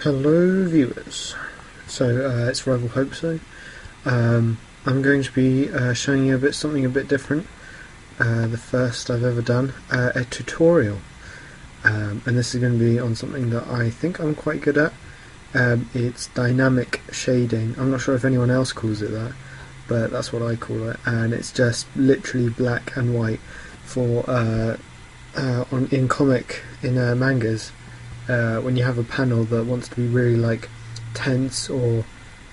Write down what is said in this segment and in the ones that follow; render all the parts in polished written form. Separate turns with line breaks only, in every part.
Hello viewers, it's Rivalhopeso. I'm going to be showing you something a bit different, the first I've ever done, a tutorial, and this is going to be on something that I think I'm quite good at. It's dynamic shading. I'm not sure if anyone else calls it that, but that's what I call it, and it's just literally black and white for in mangas. When you have a panel that wants to be really like tense or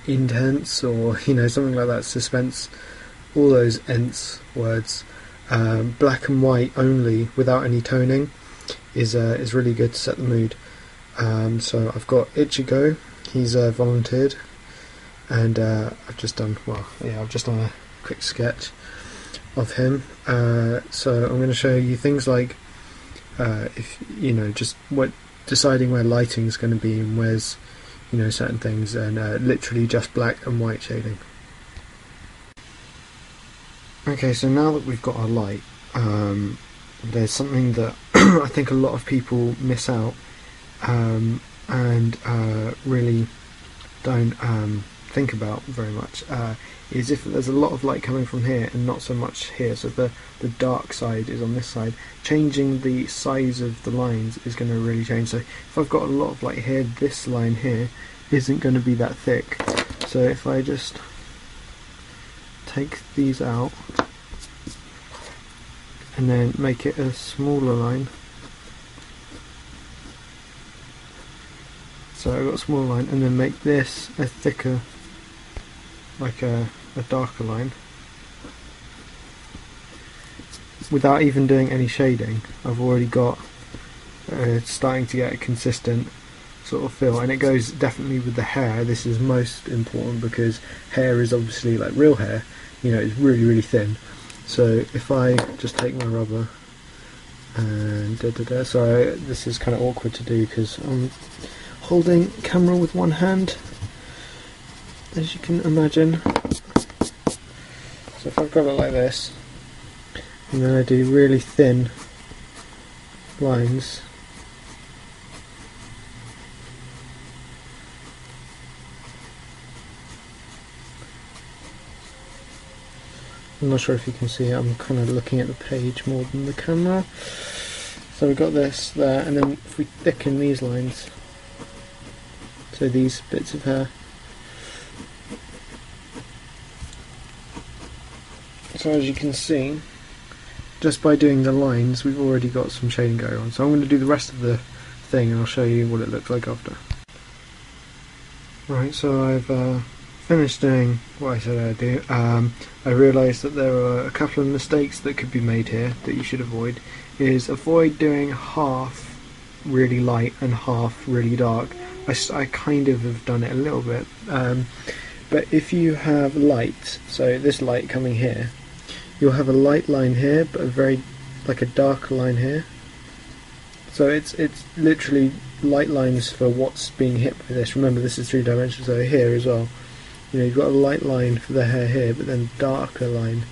intense or something like that, suspense, all those ense words, black and white only without any toning is really good to set the mood. So I've got Ichigo, he's volunteered, and I've just done a quick sketch of him. So I'm going to show you things like if just what deciding where lighting is going to be and where's certain things, and literally just black and white shading. Okay, so now that we've got our light, there's something that I think a lot of people miss out and really don't think about very much, is if there's a lot of light coming from here and not so much here, so the dark side is on this side, changing the size of the lines is going to really change. So if I've got a lot of light here, this line here isn't going to be that thick. So if I just take these out and then make it a smaller line, so I've got a smaller line, and then make this a thicker, like a darker line, without even doing any shading. I've already got starting to get a consistent sort of feel, and it goes definitely with the hair. This is most important because hair is obviously like real hair, it's really thin. So if I just take my rubber and sorry, this is kind of awkward to do because I'm holding camera with one hand, as you can imagine. So if I've got it like this, and then I do really thin lines, I'm not sure if you can see it, I'm kind of looking at the page more than the camera. So we've got this there, and then if we thicken these lines, so these bits of hair, so as you can see, just by doing the lines we've already got some shading going on. So I'm going to do the rest of the thing and I'll show you what it looks like after. Right, so I've finished doing what I said I'd do. I realised that there were a couple of mistakes that could be made here that you should avoid. Is avoid doing half really light and half really dark. I kind of have done it a little bit, but if you have light, so this light coming here, you'll have a light line here, but a darker line here. So it's literally light lines for what's being hit by this. Remember, this is 3 dimensions, so here as well. You've got a light line for the hair here, but then darker line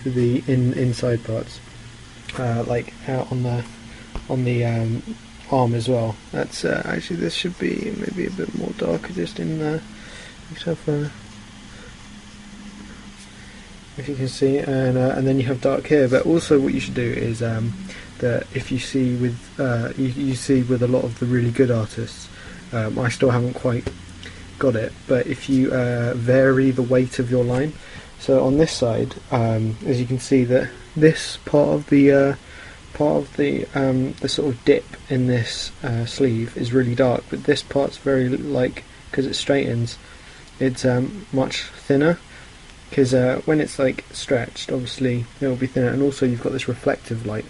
for the inside parts, like out on the arm as well. That's actually, this should be maybe a bit more darker just in there. If you can see, and then you have dark here. But also, what you should do is that if you see with you see with a lot of the really good artists, I still haven't quite got it, but if you vary the weight of your line, so on this side, as you can see, that this part of the sort of dip in this sleeve is really dark, but this part's very, like, because it straightens, it's much thinner, because when it's like stretched, obviously it will be thinner, and also you've got this reflective light.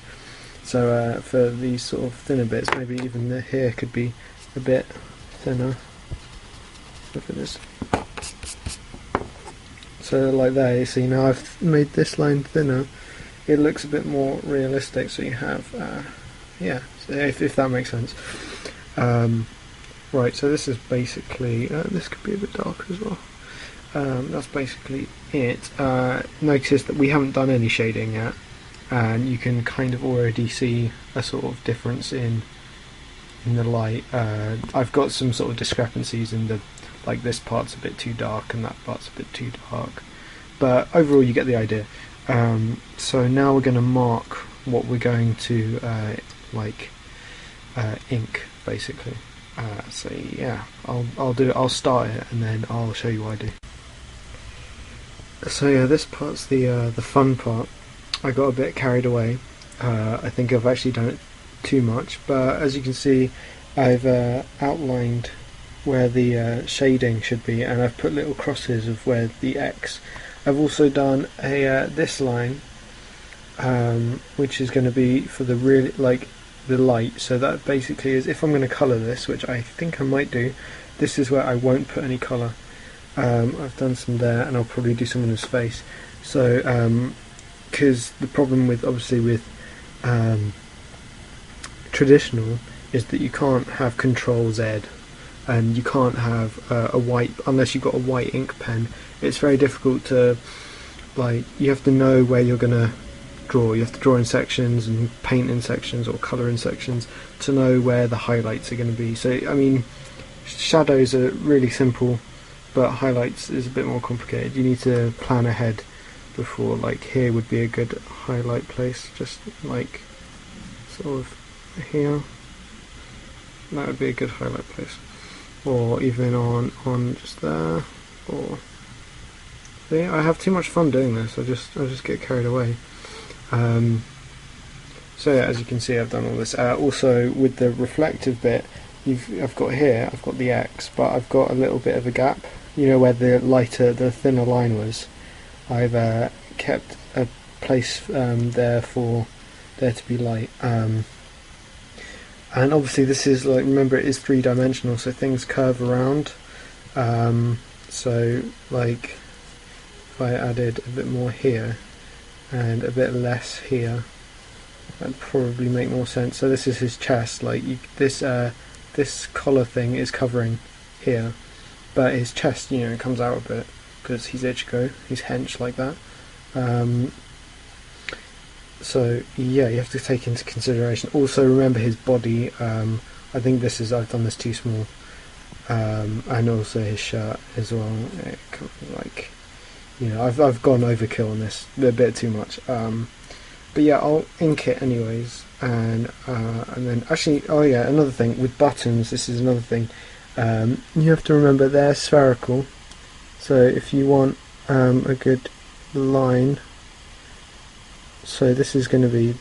So for these sort of thinner bits, maybe even the hair could be a bit thinner. Look at this. So like there, you see now I've made this line thinner. It looks a bit more realistic. So you have, so if that makes sense. Right. So this is basically. This could be a bit darker as well. That's basically it. Notice that we haven't done any shading yet, and you can kind of already see a sort of difference in in the light. I've got some sort of discrepancies in the, like this part's a bit too dark and that part's a bit too dark, but overall you get the idea. So now we're going to mark what we're going to ink basically. So yeah, I'll start it and then I'll show you what I do. So yeah, this part's the fun part. I got a bit carried away. I think I've actually done it too much, but as you can see, I've outlined where the shading should be, and I've put little crosses of where the X. I've also done a this line, which is going to be for the the light. So that basically is, if I'm going to colour this, which I think I might do, this is where I won't put any colour. I've done some there, and I'll probably do some on his face. So because the problem with traditional is that you can't have Control Z, and you can't have a white, unless you've got a white ink pen. It's very difficult to, you have to know where you're going to draw. You have to draw in sections and paint in sections or colour in sections to know where the highlights are going to be. So I mean, shadows are really simple, but highlights is a bit more complicated. You need to plan ahead before, here would be a good highlight place, just sort of here. That would be a good highlight place, or even on just there. Or see, I have too much fun doing this. I just get carried away. So yeah, as you can see, I've done all this. Also, with the reflective bit, I've got the X, but I've got a little bit of a gap. You know where the thinner line was. I've kept a place there for there to be light. And obviously this is remember, it is three-dimensional, so things curve around. So if I added a bit more here and a bit less here, that'd probably make more sense. So this is his chest. This collar thing is covering here, but his chest, comes out a bit because he's Ichigo. He's hench like that. So yeah, you have to take into consideration. Also remember his body. I think I've done this too small, and also his shirt as well. I've gone overkill on this, a bit too much. But yeah, I'll ink it anyways, and then actually, oh yeah, another thing with buttons. This is another thing. You have to remember they're spherical. So if you want a good line, so this is going to be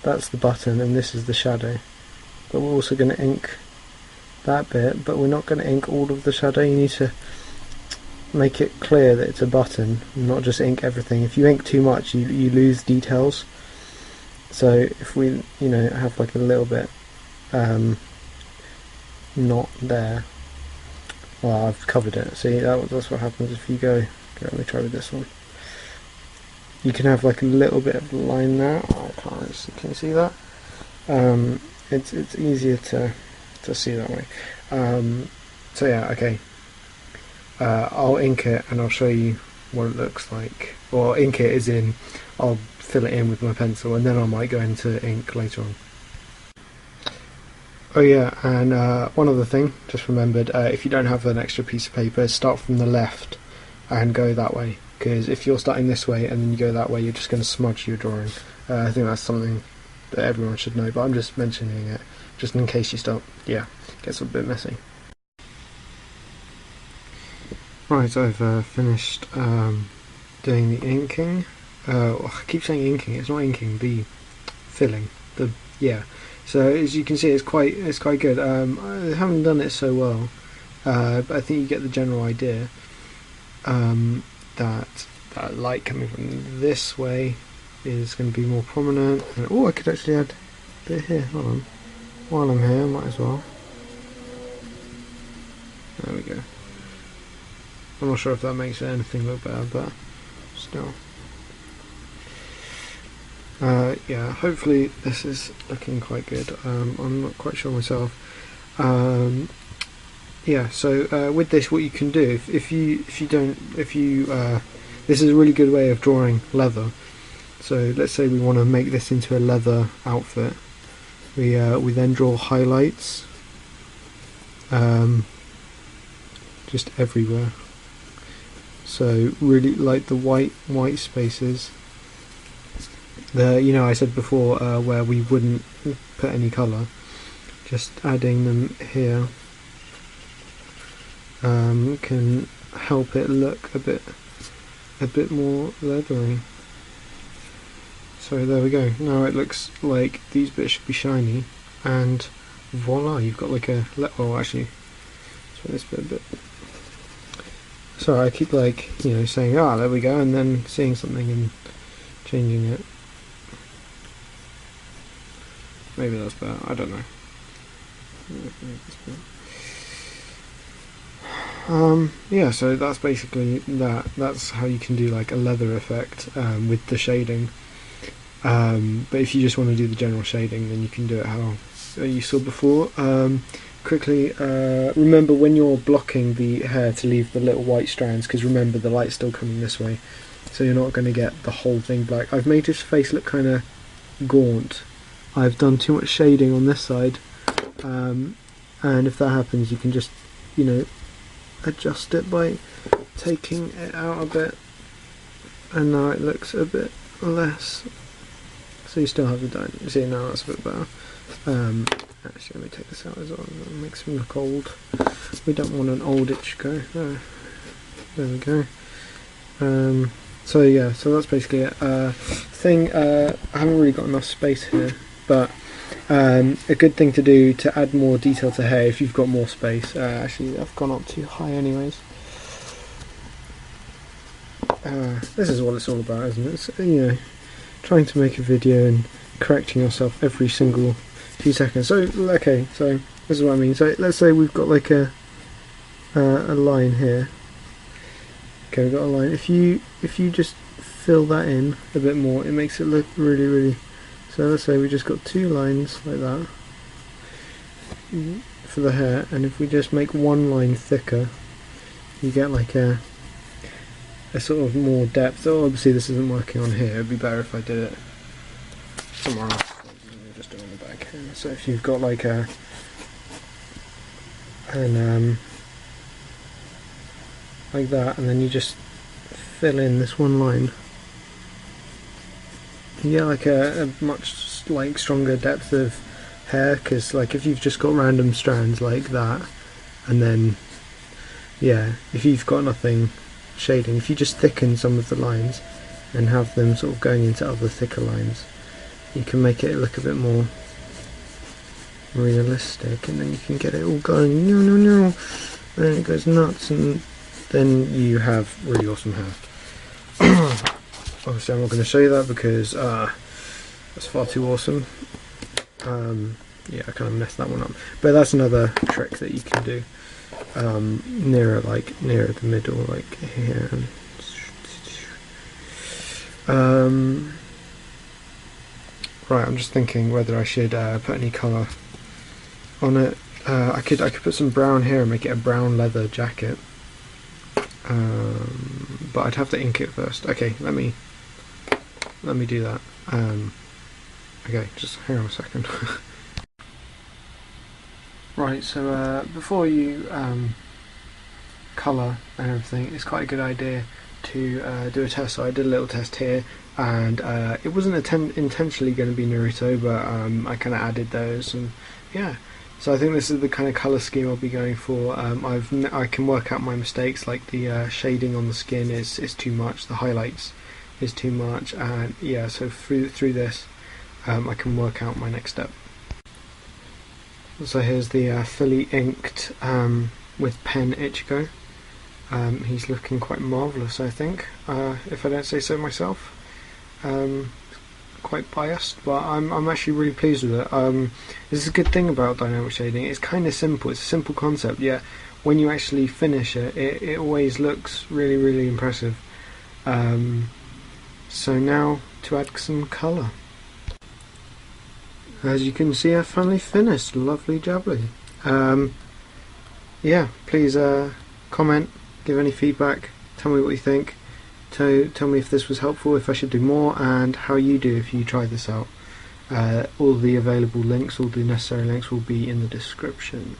that's the button, and this is the shadow. But we're also going to ink that bit, but we're not going to ink all of the shadow. You need to make it clear that it's a button, not just ink everything. If you ink too much, you lose details. So if we have a little bit not there, well, I've covered it. See, that's what happens if you go. Let me try with this one. You can have a little bit of line there. Oh, I can't actually, can you see that? It's easier to see that way. So yeah, okay. I'll ink it and I'll show you what it looks like. Or ink it as in, I'll fill it in with my pencil, and then I might go into ink later on. Oh yeah, and one other thing, just remembered, if you don't have an extra piece of paper, start from the left and go that way, because if you're starting this way and then you go that way, you're just going to smudge your drawing. I think that's something that everyone should know, but I'm just mentioning it, just in case you start, it gets a bit messy. Right, I've finished doing the inking. I keep saying inking, it's not inking, the filling. So as you can see, it's quite good. I haven't done it so well, but I think you get the general idea. That light coming from this way is going to be more prominent. And, I could actually add a bit here. Hold on. While I'm here, might as well. There we go. I'm not sure if that makes anything look better, but still. Yeah, hopefully this is looking quite good. I'm not quite sure myself. Yeah, so with this, what you can do, this is a really good way of drawing leather. So let's say we want to make this into a leather outfit. We then draw highlights just everywhere. So really like the white spaces. I said before where we wouldn't put any colour, just adding them here can help it look a bit more leathery. So there we go. Now it looks like these bits should be shiny, and voila, you've got like a actually, let's put this bit a bit. Sorry, I keep saying there we go, and then seeing something and changing it. Maybe that's better, I don't know. Yeah, so that's basically that. That's how you can do like a leather effect with the shading. But if you just want to do the general shading, then you can do it how you saw before. Quickly, remember when you're blocking the hair to leave the little white strands, because remember the light's still coming this way, so you're not going to get the whole thing black. I've made his face look kind of gaunt. I've done too much shading on this side, and if that happens, you can just, adjust it by taking it out a bit, and now it looks a bit less. So you still have the dynamic. See, now that's a bit better. Actually, let me take this out as well. That makes him look old. We don't want an old Ichigo. There we go. So yeah, so that's basically it. I haven't really got enough space here, but a good thing to do to add more detail to hair if you've got more space. Actually, I've gone up too high anyways. This is what it's all about, isn't it? It's, trying to make a video and correcting yourself every single few seconds. So okay, so this is what I mean. So let's say we've got like a line here. Okay, we've got a line. If you just fill that in a bit more, it makes it look really. So let's say we just got two lines like that for the hair, and if we just make one line thicker, you get like a sort of more depth. Oh, obviously this isn't working on here. It'd be better if I did it somewhere else. Just do it on the back here. So if you've got like like that, and then you just fill in this one line, you get like a much stronger depth of hair. Because like if you've just got random strands like that, and then if you've got nothing shading, if you just thicken some of the lines and have them sort of going into other thicker lines, you can make it look a bit more realistic, and then you can get it all going and then it goes nuts, and then you have really awesome hair. Obviously I'm not going to show you that because that's far too awesome. Yeah, I kind of messed that one up, but that's another trick that you can do. Nearer the middle, like here. Right, I'm just thinking whether I should put any colour on it. I could put some brown here and make it a brown leather jacket, but I'd have to ink it first. Okay, let me do that. Okay, just hang on a second. Right, so before you colour and everything, it's quite a good idea to do a test. So I did a little test here, and it wasn't intentionally going to be Naruto, but I kind of added those, and yeah. So I think this is the kind of colour scheme I'll be going for. I can work out my mistakes, like the shading on the skin is too much, the highlights is too much, and yeah. So through this, I can work out my next step. So here's the fully inked with pen Ichigo. He's looking quite marvellous, I think, if I don't say so myself. Quite biased, but I'm actually really pleased with it. This is a good thing about dynamic shading. It's kind of simple. It's a simple concept, yet when you actually finish it, it always looks really impressive. So now to add some colour. As you can see, I've finally finished. Lovely jubbly. Yeah, please comment, give any feedback, tell me what you think, tell me if this was helpful, if I should do more, and how you do if you try this out. All the available links, all the necessary links will be in the description.